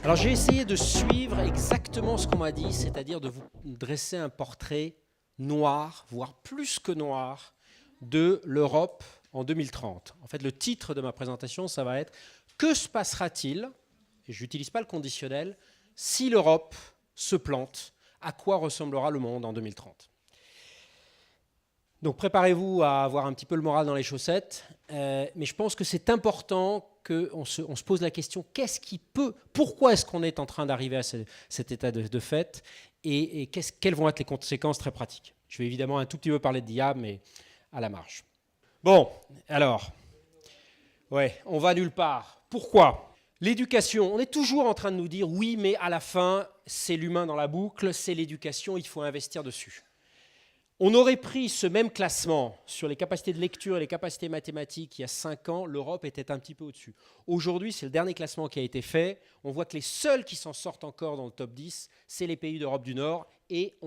Alors j'ai essayé de suivre exactement ce qu'on m'a dit, c'est-à-dire de vous dresser un portrait noir, voire plus que noir, de l'Europe en 2030. En fait, le titre de ma présentation, ça va être « Que se passera-t-il ?» et je n'utilise pas le conditionnel, « si l'Europe se plante, à quoi ressemblera le monde en 2030 ?» Donc préparez-vous à avoir un petit peu le moral dans les chaussettes, mais je pense que c'est important qu'on se pose la question, pourquoi est-ce qu'on est en train d'arriver à cet état de fait et quelles vont être les conséquences très pratiques. Je vais évidemment un tout petit peu parler de diable, mais à la marge. Bon, alors, ouais, on va nulle part. Pourquoi ? L'éducation, on est toujours en train de nous dire, oui, mais à la fin, c'est l'humain dans la boucle, c'est l'éducation, il faut investir dessus. On aurait pris ce même classement sur les capacités de lecture et les capacités mathématiques il y a 5 ans, l'Europe était un petit peu au-dessus. Aujourd'hui, c'est le dernier classement qui a été fait. On voit que les seuls qui s'en sortent encore dans le top 10, c'est les pays d'Europe du Nord. Et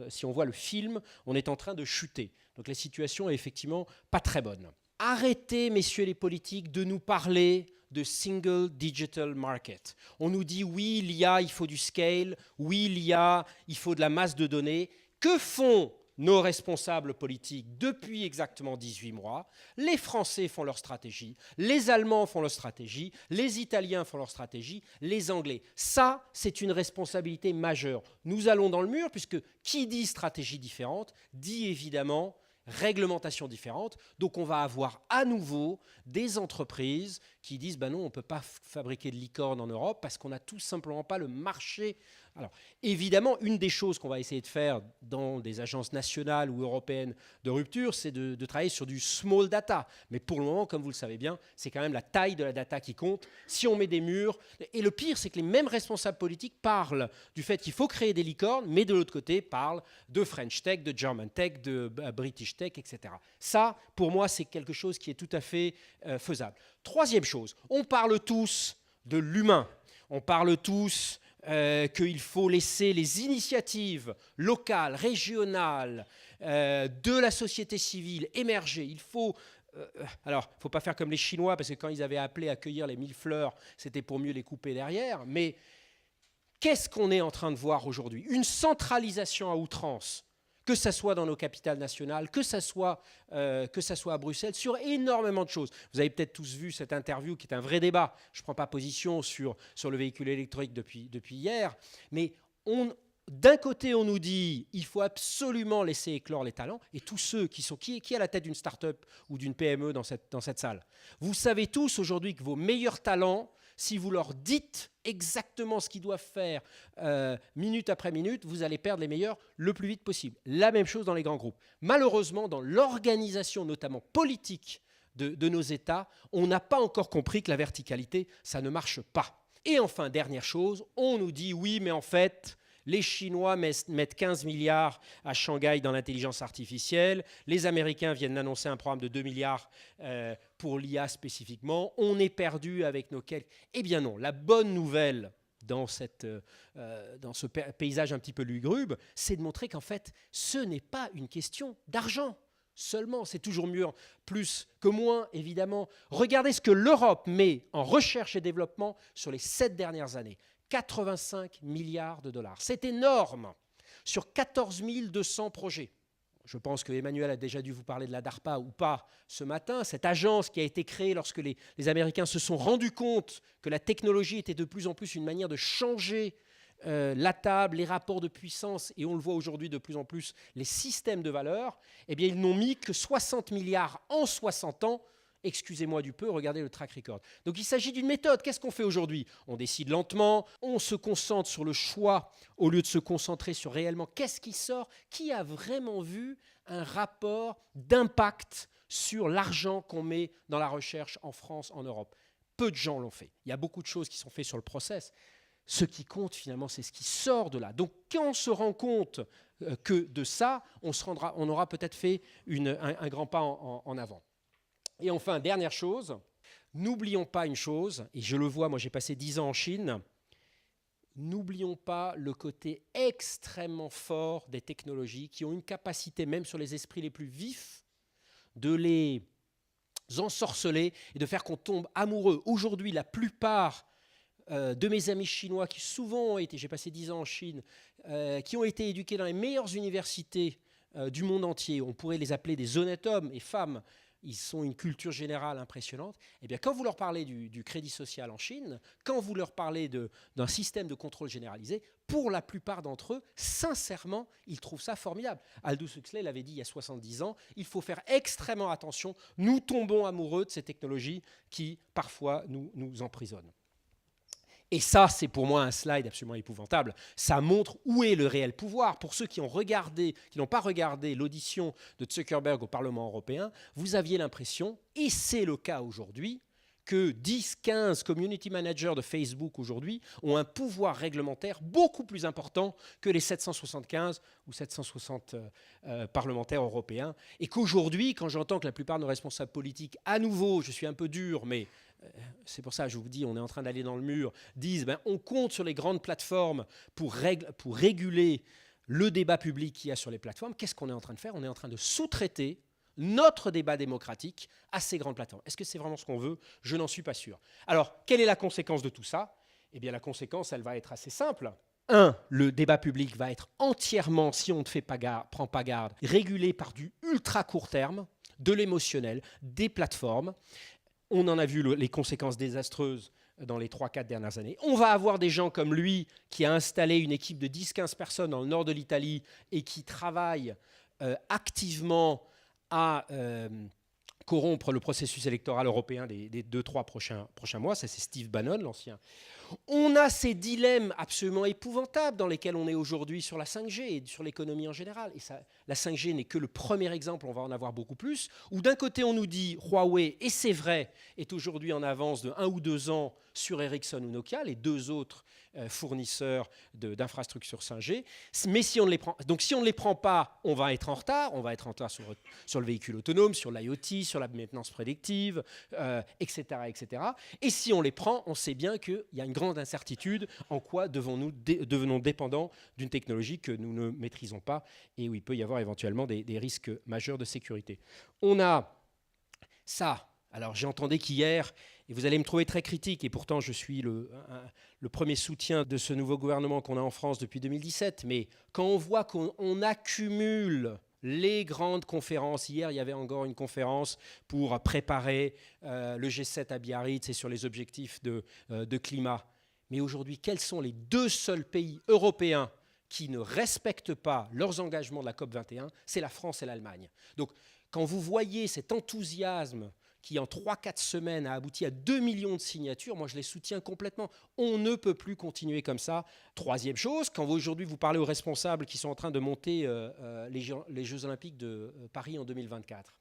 si on voit le film, on est en train de chuter. Donc la situation est effectivement pas très bonne. Arrêtez, messieurs les politiques, de nous parler de single digital market. On nous dit oui, l'IA, il faut du scale. Oui, l'IA, il faut de la masse de données. Que font nos responsables politiques depuis exactement 18 mois? Les Français font leur stratégie, les Allemands font leur stratégie, les Italiens font leur stratégie, les Anglais. Ça, c'est une responsabilité majeure. Nous allons dans le mur, puisque qui dit stratégie différente, dit évidemment réglementation différente. Donc on va avoir à nouveau des entreprises qui disent ben non, on ne peut pas fabriquer de licorne en Europe parce qu'on n'a tout simplement pas le marché. Alors évidemment, une des choses qu'on va essayer de faire dans des agences nationales ou européennes de rupture, c'est de travailler sur du small data. Mais pour le moment, comme vous le savez bien, c'est quand même la taille de la data qui compte. Si on met des murs, et le pire, c'est que les mêmes responsables politiques parlent du fait qu'il faut créer des licornes, mais de l'autre côté, parlent de French Tech, de German Tech, de British Tech, etc. Ça, pour moi, c'est quelque chose qui est tout à fait faisable. Troisième chose, on parle tous de l'humain. On parle tous qu'il faut laisser les initiatives locales, régionales, de la société civile émerger. Il faut... alors, il ne faut pas faire comme les Chinois, parce que quand ils avaient appelé à cueillir les 1000 fleurs, c'était pour mieux les couper derrière. Mais qu'est-ce qu'on est en train de voir aujourd'hui? Une centralisation à outrance, que ça soit dans nos capitales nationales, que ça soit à Bruxelles, sur énormément de choses. Vous avez peut-être tous vu cette interview qui est un vrai débat. Je ne prends pas position sur le véhicule électrique depuis hier, mais d'un côté, on nous dit il faut absolument laisser éclore les talents, et tous ceux qui est à la tête d'une start-up ou d'une PME dans cette salle. Vous savez tous aujourd'hui que vos meilleurs talents, si vous leur dites exactement ce qu'ils doivent faire minute après minute, vous allez perdre les meilleurs le plus vite possible. La même chose dans les grands groupes. Malheureusement, dans l'organisation, notamment politique, de nos États, on n'a pas encore compris que la verticalité, ça ne marche pas. Et enfin, dernière chose, on nous dit oui, mais en fait... Les Chinois mettent 15 milliards à Shanghai dans l'intelligence artificielle. Les Américains viennent d'annoncer un programme de 2 milliards pour l'IA spécifiquement. On est perdu avec nos quelques... Eh bien non, la bonne nouvelle dans ce paysage un petit peu lugubre, c'est de montrer qu'en fait, ce n'est pas une question d'argent seulement. C'est toujours mieux, plus que moins, évidemment. Regardez ce que l'Europe met en recherche et développement sur les 7 dernières années. 85 milliards de dollars. C'est énorme sur 14 200 projets. Je pense que Emmanuel a déjà dû vous parler de la DARPA ou pas ce matin. Cette agence qui a été créée lorsque les Américains se sont rendus compte que la technologie était de plus en plus une manière de changer la table, les rapports de puissance, et on le voit aujourd'hui de plus en plus, les systèmes de valeur, eh bien ils n'ont mis que 60 milliards en 60 ans. Excusez-moi du peu, regardez le track record. Donc il s'agit d'une méthode. Qu'est-ce qu'on fait aujourd'hui? On décide lentement, on se concentre sur le choix au lieu de se concentrer sur réellement qu'est-ce qui sort, qui a vraiment vu un rapport d'impact sur l'argent qu'on met dans la recherche en France, en Europe. Peu de gens l'ont fait. Il y a beaucoup de choses qui sont faites sur le process. Ce qui compte finalement, c'est ce qui sort de là. Donc quand on se rend compte que de ça, on aura peut-être fait un grand pas en avant. Et enfin, dernière chose, n'oublions pas une chose, et je le vois, moi j'ai passé 10 ans en Chine, n'oublions pas le côté extrêmement fort des technologies qui ont une capacité, même sur les esprits les plus vifs, de les ensorceler et de faire qu'on tombe amoureux. Aujourd'hui, la plupart de mes amis chinois qui souvent ont été, j'ai passé 10 ans en Chine, qui ont été éduqués dans les meilleures universités du monde entier, on pourrait les appeler des honnêtes hommes et femmes, ils ont une culture générale impressionnante, et bien quand vous leur parlez du crédit social en Chine, quand vous leur parlez d'un système de contrôle généralisé, pour la plupart d'entre eux, sincèrement, ils trouvent ça formidable. Aldous Huxley l'avait dit il y a 70 ans, il faut faire extrêmement attention, nous tombons amoureux de ces technologies qui parfois nous emprisonnent. Et ça, c'est pour moi un slide absolument épouvantable. Ça montre où est le réel pouvoir. Pour ceux qui n'ont pas regardé l'audition de Zuckerberg au Parlement européen, vous aviez l'impression, et c'est le cas aujourd'hui, que 10-15 community managers de Facebook aujourd'hui ont un pouvoir réglementaire beaucoup plus important que les 775 ou 760 parlementaires européens. Et qu'aujourd'hui, quand j'entends que la plupart de nos responsables politiques, à nouveau, je suis un peu dur, mais c'est pour ça que je vous dis, on est en train d'aller dans le mur, disent on compte sur les grandes plateformes pour réguler le débat public qu'il y a sur les plateformes. Qu'est-ce qu'on est en train de faire? On est en train de sous-traiter notre débat démocratique à ces grandes plateformes. Est-ce que c'est vraiment ce qu'on veut? Je n'en suis pas sûr. Alors, quelle est la conséquence de tout ça? Eh bien, la conséquence, elle va être assez simple. Le débat public va être entièrement, si on ne prend pas garde, régulé par du ultra court terme, de l'émotionnel, des plateformes. On en a vu les conséquences désastreuses dans les 3-4 dernières années. On va avoir des gens comme lui qui a installé une équipe de 10-15 personnes dans le nord de l'Italie et qui travaillent activement à corrompre le processus électoral européen des 2-3 prochains mois. Ça, c'est Steve Bannon, l'ancien. On a ces dilemmes absolument épouvantables dans lesquels on est aujourd'hui sur la 5G et sur l'économie en général. Et ça, la 5G n'est que le premier exemple, on va en avoir beaucoup plus, où d'un côté on nous dit Huawei, et c'est vrai, est aujourd'hui en avance de 1 ou 2 ans sur Ericsson ou Nokia, les deux autres fournisseurs d'infrastructures 5G. Mais si on ne les prend, donc si on ne les prend pas, on va être en retard. On va être en retard sur le véhicule autonome, sur l'IoT, sur la maintenance prédictive, etc., etc. Et si on les prend, on sait bien qu'il y a une grande incertitude en quoi devenons dépendants d'une technologie que nous ne maîtrisons pas et où il peut y avoir éventuellement des risques majeurs de sécurité. On a ça. Alors j'entendais qu'hier, et vous allez me trouver très critique, et pourtant je suis le premier soutien de ce nouveau gouvernement qu'on a en France depuis 2017, mais quand on voit qu'on accumule les grandes conférences, hier il y avait encore une conférence pour préparer le G7 à Biarritz et sur les objectifs de climat, mais aujourd'hui quels sont les 2 seuls pays européens qui ne respectent pas leurs engagements de la COP21? C'est la France et l'Allemagne. Donc quand vous voyez cet enthousiasme qui en 3-4 semaines a abouti à 2 millions de signatures, moi je les soutiens complètement. On ne peut plus continuer comme ça. Troisième chose, quand aujourd'hui vous parlez aux responsables qui sont en train de monter les Jeux Olympiques de Paris en 2024,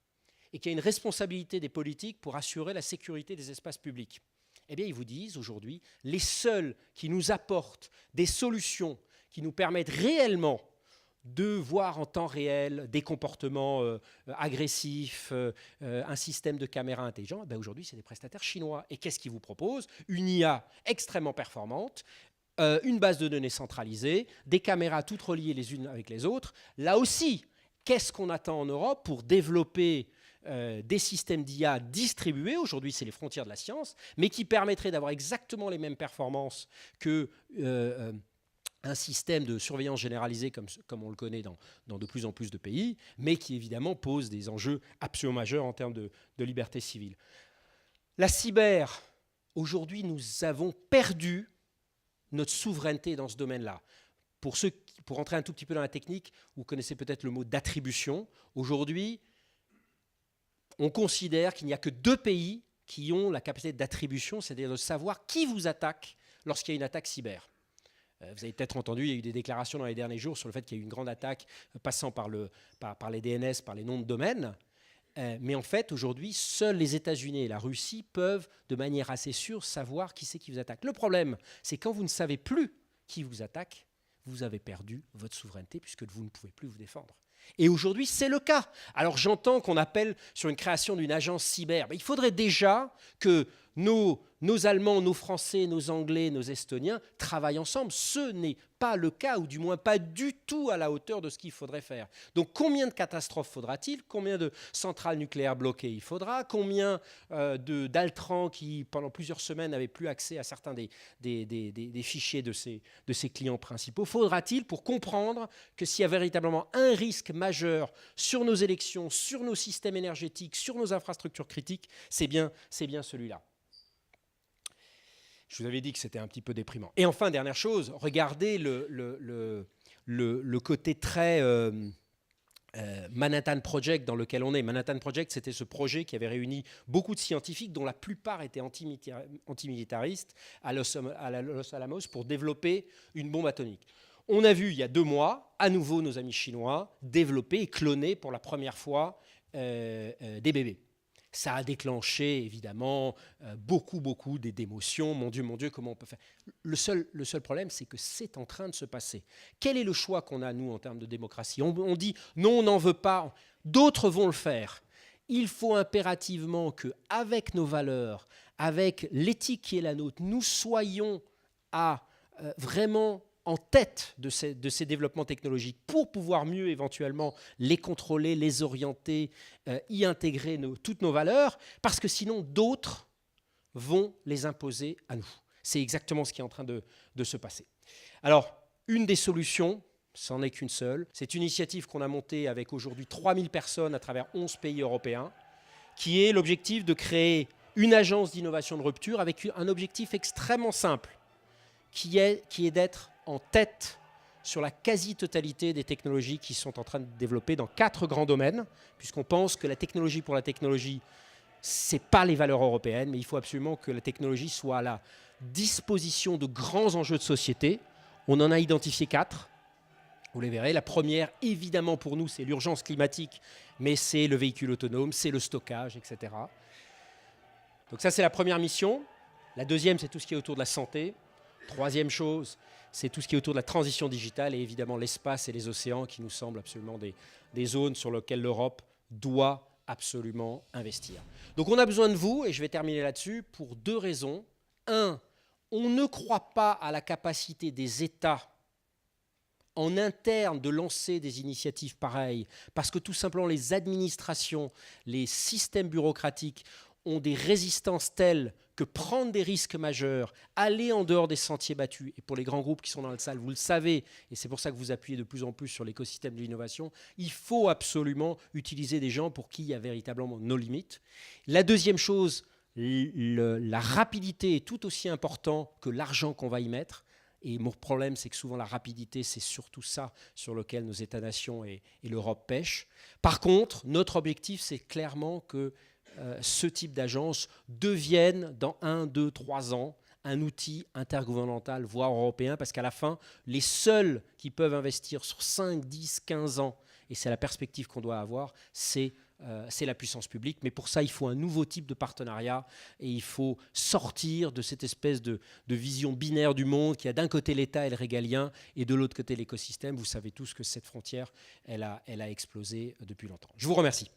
et qu'il y a une responsabilité des politiques pour assurer la sécurité des espaces publics, eh bien ils vous disent aujourd'hui, les seuls qui nous apportent des solutions qui nous permettent réellement de voir en temps réel des comportements agressifs, un système de caméra intelligent, ben aujourd'hui, c'est des prestataires chinois. Et qu'est-ce qu'ils vous proposent? Une IA extrêmement performante, une base de données centralisée, des caméras toutes reliées les unes avec les autres. Là aussi, qu'est-ce qu'on attend en Europe pour développer des systèmes d'IA distribués? Aujourd'hui, c'est les frontières de la science, mais qui permettraient d'avoir exactement les mêmes performances que un système de surveillance généralisée comme on le connaît dans de plus en plus de pays, mais qui évidemment pose des enjeux absolument majeurs en termes de liberté civile. La cyber, aujourd'hui, nous avons perdu notre souveraineté dans ce domaine-là. Pour rentrer un tout petit peu dans la technique, vous connaissez peut-être le mot d'attribution. Aujourd'hui, on considère qu'il n'y a que 2 pays qui ont la capacité d'attribution, c'est-à-dire de savoir qui vous attaque lorsqu'il y a une attaque cyber. Vous avez peut-être entendu, il y a eu des déclarations dans les derniers jours sur le fait qu'il y a eu une grande attaque passant par les DNS, par les noms de domaine. Mais en fait, aujourd'hui, seuls les États-Unis et la Russie peuvent, de manière assez sûre, savoir qui c'est qui vous attaque. Le problème, c'est quand vous ne savez plus qui vous attaque, vous avez perdu votre souveraineté puisque vous ne pouvez plus vous défendre. Et aujourd'hui, c'est le cas. Alors j'entends qu'on appelle sur une création d'une agence cyber. Mais il faudrait déjà que nos nos Allemands, nos Français, nos Anglais, nos Estoniens travaillent ensemble. Ce n'est pas le cas, ou du moins pas du tout à la hauteur de ce qu'il faudrait faire. Donc combien de catastrophes faudra-t-il? Combien de centrales nucléaires bloquées il faudra? Combien d'Altran qui, pendant plusieurs semaines, n'avaient plus accès à certains des fichiers de ses clients principaux faudra-t-il pour comprendre que s'il y a véritablement un risque majeur sur nos élections, sur nos systèmes énergétiques, sur nos infrastructures critiques, c'est bien celui-là. Je vous avais dit que c'était un petit peu déprimant. Et enfin, dernière chose, regardez le côté très Manhattan Project dans lequel on est. Manhattan Project, c'était ce projet qui avait réuni beaucoup de scientifiques dont la plupart étaient antimilitaristes à Los Alamos pour développer une bombe atomique. On a vu il y a 2 mois, à nouveau nos amis chinois développer et cloner pour la première fois des bébés. Ça a déclenché évidemment beaucoup d'émotions. Mon Dieu, comment on peut faire? Le seul problème, c'est que c'est en train de se passer. Quel est le choix qu'on a, nous, en termes de démocratie? On dit non, on n'en veut pas. D'autres vont le faire. Il faut impérativement qu'avec nos valeurs, avec l'éthique qui est la nôtre, nous soyons vraiment en tête de ces développements technologiques pour pouvoir mieux éventuellement les contrôler, les orienter, y intégrer toutes nos valeurs, parce que sinon d'autres vont les imposer à nous. C'est exactement ce qui est en train de se passer. Alors, une des solutions, c'en est qu'une seule, c'est une initiative qu'on a montée avec aujourd'hui 3000 personnes à travers 11 pays européens, qui est l'objectif de créer une agence d'innovation de rupture avec un objectif extrêmement simple, qui est d'être en tête sur la quasi-totalité des technologies qui sont en train de développer dans 4 grands domaines, puisqu'on pense que la technologie pour la technologie, ce n'est pas les valeurs européennes, mais il faut absolument que la technologie soit à la disposition de grands enjeux de société. On en a identifié 4, vous les verrez. La première, évidemment pour nous, c'est l'urgence climatique, mais c'est le véhicule autonome, c'est le stockage, etc. Donc ça, c'est la première mission. La deuxième, c'est tout ce qui est autour de la santé. Troisième chose, c'est tout ce qui est autour de la transition digitale et évidemment l'espace et les océans qui nous semblent absolument des zones sur lesquelles l'Europe doit absolument investir. Donc on a besoin de vous, et je vais terminer là-dessus, pour 2 raisons. 1, on ne croit pas à la capacité des États en interne de lancer des initiatives pareilles, parce que tout simplement les administrations, les systèmes bureaucratiques ont des résistances telles que prendre des risques majeurs, aller en dehors des sentiers battus, et pour les grands groupes qui sont dans la salle, vous le savez, et c'est pour ça que vous appuyez de plus en plus sur l'écosystème de l'innovation, il faut absolument utiliser des gens pour qui il y a véritablement nos limites. La deuxième chose, la rapidité est tout aussi importante que l'argent qu'on va y mettre. Et mon problème, c'est que souvent la rapidité, c'est surtout ça sur lequel nos États-nations et l'Europe pêchent. Par contre, notre objectif, c'est clairement que ce type d'agence devienne dans 1, 2, 3 ans un outil intergouvernemental, voire européen, parce qu'à la fin, les seuls qui peuvent investir sur 5, 10, 15 ans, et c'est la perspective qu'on doit avoir, c'est la puissance publique. Mais pour ça, il faut un nouveau type de partenariat et il faut sortir de cette espèce de vision binaire du monde qui a d'un côté l'État et le régalien et de l'autre côté l'écosystème. Vous savez tous que cette frontière, elle a explosé depuis longtemps. Je vous remercie.